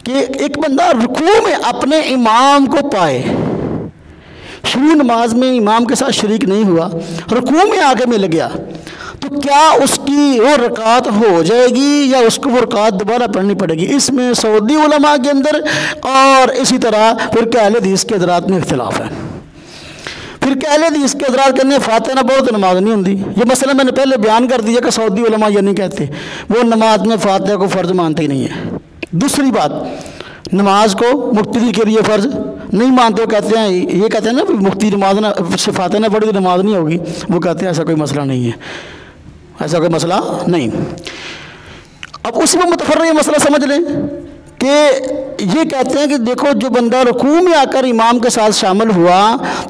कि एक बंदा रुकू में अपने इमाम को पाए, शुरू नमाज में इमाम के साथ शरीक नहीं हुआ, रुकू में आके मिल गया, तो क्या उसकी वो रकात हो जाएगी या उसको वो रकात दोबारा पढ़नी पड़ेगी? इसमें सऊदी उलमा के अंदर और इसी तरह फिर अहले हदीस के हज़रात में इख्तिलाफ है। फिर अहले हदीस के हज़रात कहने फातिहा ना पढ़ो तो नमाज नहीं होती। ये मसला मैंने पहले बयान कर दिया कि सऊदी उलमा ये नहीं कहते, वो नमाज में फातिहा को फ़र्ज़ मानते ही नहीं है। दूसरी बात, नमाज को मुक्ति के लिए फ़र्ज़ नहीं मानते, वो कहते हैं, ये कहते हैं ना मुक्ति नमाज ना फातिहा ना पढ़ी तो नमाज नहीं होगी, वो कहते हैं ऐसा कोई मसला नहीं है, ऐसा कोई मसला नहीं। अब उसी में मुतफर्रिक़ मसला समझ लें कि ये कहते हैं कि देखो जो बंदा रुकू में आकर इमाम के साथ शामिल हुआ,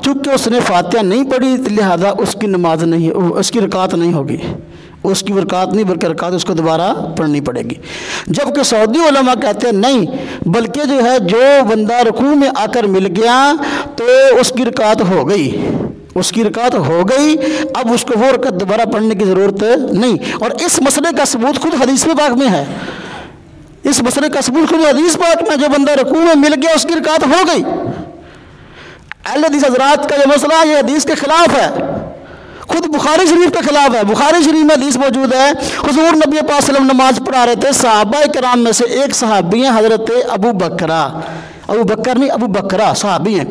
चूँकि उसने फातिहा नहीं पढ़ी लिहाजा उसकी नमाज नहीं, उसकी रकात नहीं होगी, उसकी रकात नहीं बल्कि रकात उसको दोबारा पढ़नी पड़ेगी। जबकि सऊदी उलमा कहते हैं नहीं, बल्कि जो है जो बंदा रुकू में आकर मिल गया तो उसकी रकात हो गई, उसकी रकात हो गई, अब उसको वो रकात दोबारा पढ़ने की ज़रूरत नहीं। और इस मसले का सबूत खुद हदीस पाक में है, इस मसले का सबूत खुद हदीस पाक में, जो बंदा रुकू में मिल गया उसकी रकात हो गई। अहले हदीस हज़रात का ये मसला ये हदीस के खिलाफ है, खुद बुखारी शरीफ के खिलाफ है। बुखारी शरीफ में हदीस मौजूद है, हुज़ूर नबी पाक सल्लल्लाहु अलैहि वसल्लम नमाज पढ़ा रहे थे, सहाबा किराम में से एक सहाबी हैं हज़रत अबू बकरा, अबू बकर नहीं अबू बकरा सहाबी हैं,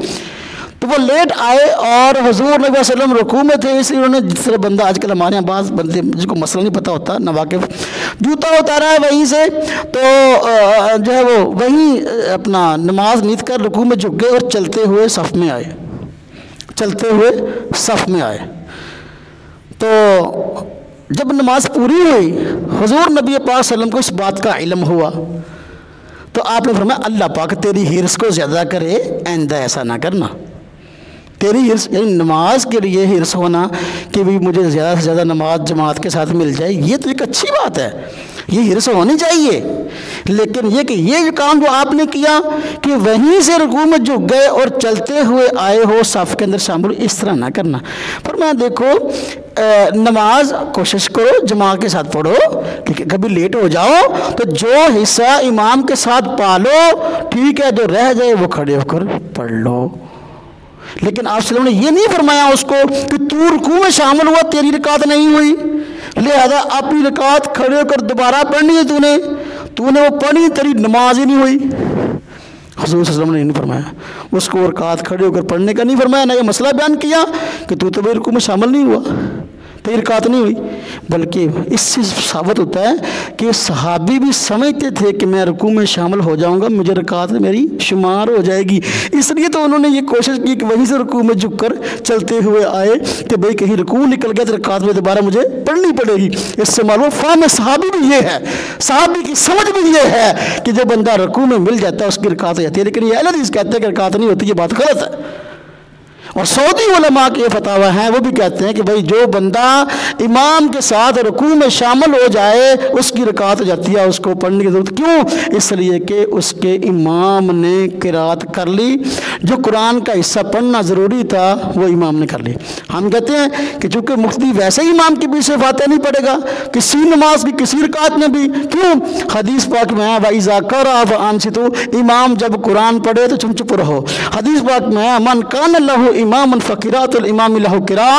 तो वो लेट आए और हुज़ूर नबी वसल्लम रुकू में थे, इसलिए उन्होंने जिस तरह बंदा आजकल हमारे यहाँ बाज़ बंदे जिसको मसला नहीं पता होता ना वाकिफ़, जूता उतारा है वहीं से, तो जो है वो वहीं अपना नमाज नीत कर रुकू में झुक गए और चलते हुए सफ़ में आए, चलते हुए सफ़ में आए। तो जब नमाज पूरी हुई हुज़ूर नबी पाक सल्लल्लाहु अलैहि वसल्लम को इस बात का इल्म हुआ, तो आपने फरमाया अल्लाह पाक तेरी हिर्स को ज़्यादा करे, आइंदा ऐसा ना करना। तेरी हिर्स यानी नमाज के लिए हिर्स होना कि भाई मुझे ज़्यादा से ज़्यादा नमाज जमात के साथ मिल जाए, ये तो एक अच्छी बात है, ये हिर्स होनी चाहिए। लेकिन ये कि ये काम जो आपने किया कि वहीं से रुकू में झुक गए और चलते हुए आए हो सफ़ के अंदर शामिल, इस तरह ना करना। पर मैं देखो नमाज कोशिश करो जमा के साथ पढ़ो, ठीक है, कभी लेट हो जाओ तो जो हिस्सा इमाम के साथ पालो ठीक है, जो रह जाए वो खड़े होकर पढ़ लो। लेकिन आप सल्लल्लाहु अलैहि वसल्लम ने ये नहीं फरमाया उसको कि तू रुकू में शामिल हुआ तेरी रकात नहीं हुई लिहाजा अपनी रकात खड़े होकर दोबारा पढ़नी है, तूने वो पढ़ी तेरी नमाज ही नहीं हुई। हुज़ूर सल्लल्लाहु अलैहि वसल्लम ने नहीं फरमाया उसको रकात खड़े होकर पढ़ने का नहीं फरमाया, ना ये मसला बयान किया कि तू तो भाई रुकू में शामिल नहीं हुआ, तेरी रकात नहीं हुई। बल्कि इससे साबित होता है कि सहाबी भी समझते थे कि मैं रुकू में शामिल हो जाऊंगा, मुझे रकात मेरी शुमार हो जाएगी, इसलिए तो उन्होंने ये कोशिश की कि वहीं से रुकू में झुककर चलते हुए आए कि भाई कहीं रुकू निकल गया तो रकात में दोबारा मुझे पढ़नी पड़ेगी। इससे मालूम फ़हम सहाबी भी ये है, सहाबी की समझ भी ये है कि जो बंदा रुकू में मिल जाता है उसकी रकात हो जाती है। लेकिन ये अहले हदीस कहते हैं कि रकात नहीं होती, ये बात गलत है। और सऊदी उलमा के फतावा हैं, वो भी कहते हैं कि भाई जो बंदा इमाम के साथ रुकू में शामिल हो जाए उसकी रकात हो जाती है, उसको पढ़ने की ज़रूरत क्यों? इसलिए कि उसके इमाम ने किरात कर ली, जो कुरान का हिस्सा पढ़ना ज़रूरी था वो इमाम ने कर ली। हम कहते हैं कि चूँकि मुफ्ती वैसे ही इमाम के पीछे फातिहा नहीं पढ़ेगा किसी नमाज की किसी रकात में भी, क्यों? हदीस पाक में है वइज़ा क़रअ फ़अनसितू, इमाम जब कुरान पढ़े तो तुम चुप रहो। हदीस पाक में है मन कान लहू इमाम फ़क़िरातुल इमाम लहू क़िरा,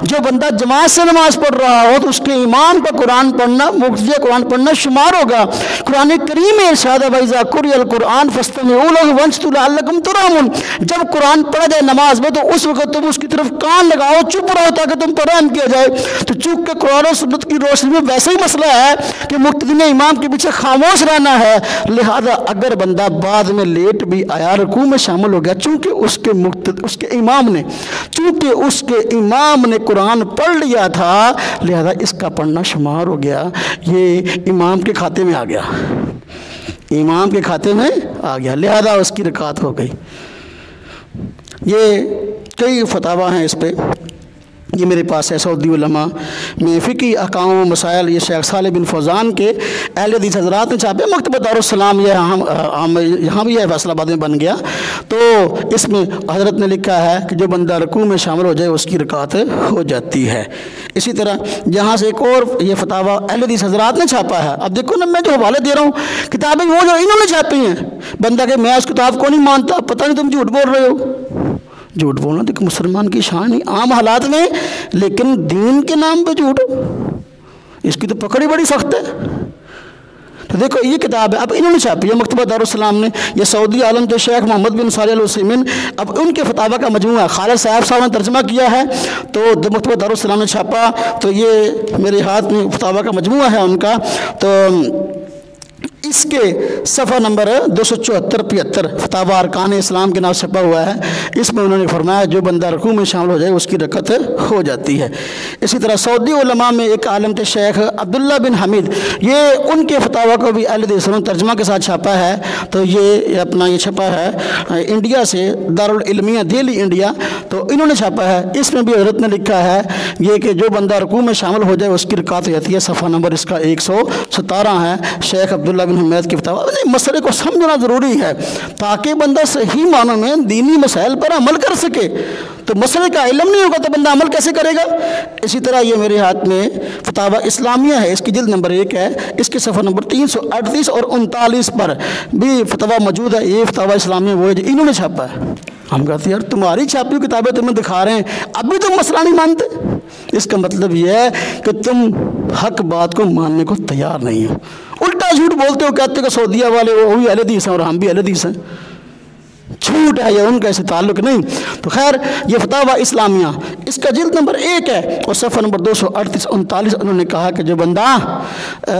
जो बंदा जमात से नमाज पढ़ रहा हो तो उसके इमाम का कुरान पढ़ना मुक़्तदी कुरान पढ़ना शुमार होगा। कुरान करीम में इरशाद है वइज़ा क़ुरिअल कुरान फ़स्तमिऊ लहू वंसितू लअल्लकुम तुरहमून, जब कुरान पढ़ा जाए नमाज में तो उस वक्त तुम उसकी तरफ कान लगाओ, चुप रहो ताकि तुम पर रहम किया जाए। तो चूँकि कुरान और सुन्नत की रोशनी में वैसे ही मसला है कि मुक़्तदी ने इमाम के पीछे खामोश रहना है, लिहाजा अगर बंदा बाद में लेट भी आया रुकू में शामिल हो गया, चूँकि उसके इमाम ने कुरान पढ़ लिया था लिहाजा इसका पढ़ना शुमार हो गया, ये इमाम के खाते में आ गया, इमाम के खाते में आ गया, लिहाजा उसकी रकात हो गई। ये कई फतावा हैं इस पे। ये मेरे पास है सऊदी उलमा में फ़िकी अहकाम व मसाइल, ये शेख सालेह बिन फौजान के अहले हदीस हज़रात ने छापे। मकतबा दारुस्सलाम ये यहाँ भी है, फैसलाबाद में बन गया। तो इसमें हज़रत ने लिखा है कि जो बंदा रुकू में शामिल हो जाए उसकी रकात हो जाती है। इसी तरह यहाँ से एक और ये फतावा अहले हदीस हज़रात ने छापा है। अब देखो ना, मैं जो हवाले दे रहा हूँ किताबें वो जो इन्होंने छापी हैं, बंदा के मैं उस किताब को नहीं मानता, पता नहीं तुम झूठ बोल रहे हो। झूठ बोलना देखो मुसलमान की शान नहीं आम हालात में, लेकिन दीन के नाम पे झूठ, इसकी तो पकड़ी बड़ी सख्त है। तो देखो ये किताब है, अब इन्होंने छापी है मकतबा दारुस्सलाम ने, ये सऊदी आलम के शेख मोहम्मद बिन सालेह अल उसैमीन, अब उनके फतावा का मजमूआ है, खालिद साहब ने तर्जमा किया है। तो मकतबा दारुस्सलाम ने छापा, तो ये मेरे हाथ में फतावा का मजमूआ है उनका। तो इसके सफ़ा नंबर 274-75 फतावा अरकान इस्लाम के नाम छपा हुआ है। इसमें उन्होंने फरमाया जो बंदा रुकू में शामिल हो जाए उसकी रकत हो जाती है। इसी तरह सऊदी उलमा में एक आलम थे शेख अब्दुल्ला बिन हमीद, ये उनके फतावा को भी अहले हदीस ने तर्जमा के साथ छापा है। तो ये अपना ये छपा है इंडिया से, दारुल इल्मिया दिल्ली इंडिया। तो इन्होंने छापा है, इसमें भी हज़रत ने लिखा है ये कि जो बंदा रुकू में शामिल हो जाए उसकी रकात हो जाती है। सफ़ा नंबर इसका 117 है, शेख अब्दुल्ला बिन हमीद की फतावा। मसले को समझना ज़रूरी है ताकि बंदा सही मानों में दीनी मसाइल पर अमल कर सके। तो मसले का इल्म नहीं होगा तो बंदा अमल कैसे करेगा। इसी तरह ये मेरे हाथ में फतावा इस्लामिया है, इसकी जिल्द नंबर 1 है, इसके सफ़ा नंबर 338 और 39 पर भी फतवा मौजूद है। ये फतावा इस्लामिया वो है जो इन्होंने छापा है। हम कहते यार तुम्हारी छापी हुई किताबें तुम्हें दिखा रहे हैं, अभी तुम मसला नहीं मानते। इसका मतलब यह है कि तुम हक बात को मानने को तैयार नहीं हो, उल्टा झूठ बोलते हो, कहते हो कि सऊदिया वाले वो भी अहले हदीस हैं और हम भी अहले हदीस हैं। झूठ है या उनका ऐसे ताल्लुक़ नहीं। तो खैर ये फतावा इस्लामिया, इसका जिल्द नंबर 1 है और सफ़ा नंबर 238-39 उन्होंने कहा कि जो बंदा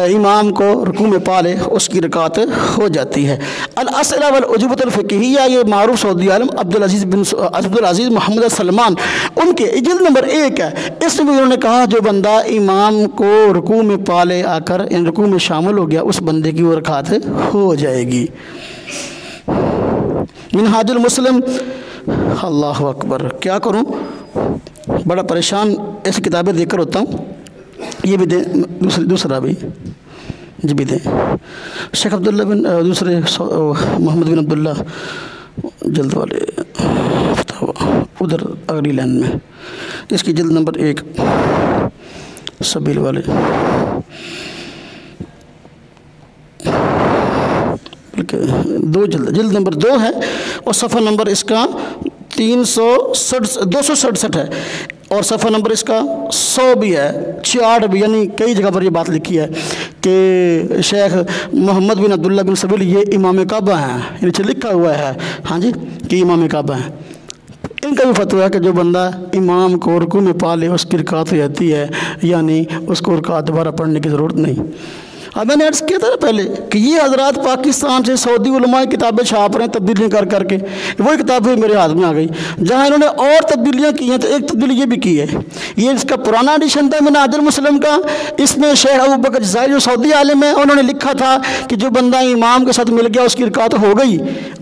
इमाम को रुकू में पा ले उसकी रकात हो जाती है। अल असइला वल उजूबतुल फ़िक़हिय्या, ये मारूफ सऊदी आलम अब्दुल अज़ीज़ मोहम्मद सलमान, उनके जिल्द नंबर 1 है। इसमें उन्होंने कहा जो बंदा इमाम को रुकू में पा ले आकर इन रुकू में शामिल हो गया उस बंदे की वो रकात हो जाएगी। मिनहाजुल मुस्लिम, अल्लाह अकबर, क्या करूं, बड़ा परेशान ऐसी किताबें देखकर होता हूँ। ये भी दें, दूसरा भी जी भी दें, शेख अब्दुल्ला बिन दूसरे मोहम्मद बिन अब्दुल्ला जल्द वाले फतावा उधर अगली लाइन में, इसकी जल्द नंबर 1 सबील वाले, दो जल्द नंबर 2 है और सफ़ा नंबर इसका 267 है और सफ़ा नंबर इसका 100 भी है, 66 भी, यानी कई जगह पर ये बात लिखी है कि शेख मोहम्मद बिन अब्दुल्ला बिन सबील ये इमाम काबा हैं, नीचे लिखा हुआ है हाँ जी कि इमाम काबा हैं। इनका भी फतवा है कि जो बंदा इमाम को रुकू में पा ले उसकी रकात हो जाती है, यानी उसको रकात दोबारा पढ़ने की ज़रूरत नहीं। अब मैंने अर्ज़ किया था ना पहले कि ये हज़रात पाकिस्तान से सऊदी उलमा किताबें छाप रहे हैं तब्दीलियाँ कर करके, वही किताबें मेरे हाथ में आ गई। जहाँ इन्होंने और तब्दीलियाँ की हैं तो एक तब्दीली ये भी की है, ये इसका पुराना एडिशन था मिनहाजुल मुस्लिम का, इसमें शेख अबू बकर जज़ायरी जो सऊदी आलिम है उन्होंने लिखा था कि जो बंदा इमाम के साथ मिल गया उसकी रकात हो गई।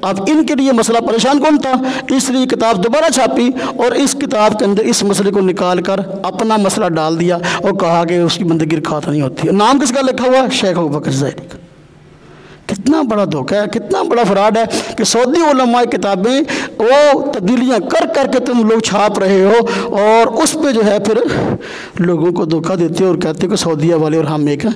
अब इनके लिए मसला परेशान कौन था, इसलिए किताब दोबारा छापी और इस किताब के अंदर इस मसले को निकाल कर अपना मसला डाल दिया और कहा कि उसकी बंदे की रकात नहीं होती। नाम किसका लिखा हुआ, शेख अबू बकर जज़ायरी का। कितना बड़ा धोखा है, कितना बड़ा फ्रॉड है कि सऊदी उलमा किताबें वो तब्दीलियाँ कर करके तुम लोग छाप रहे हो और उस पे जो है फिर लोगों को धोखा देते हो और कहते हो कि सऊदीया वाले और हम एक हैं।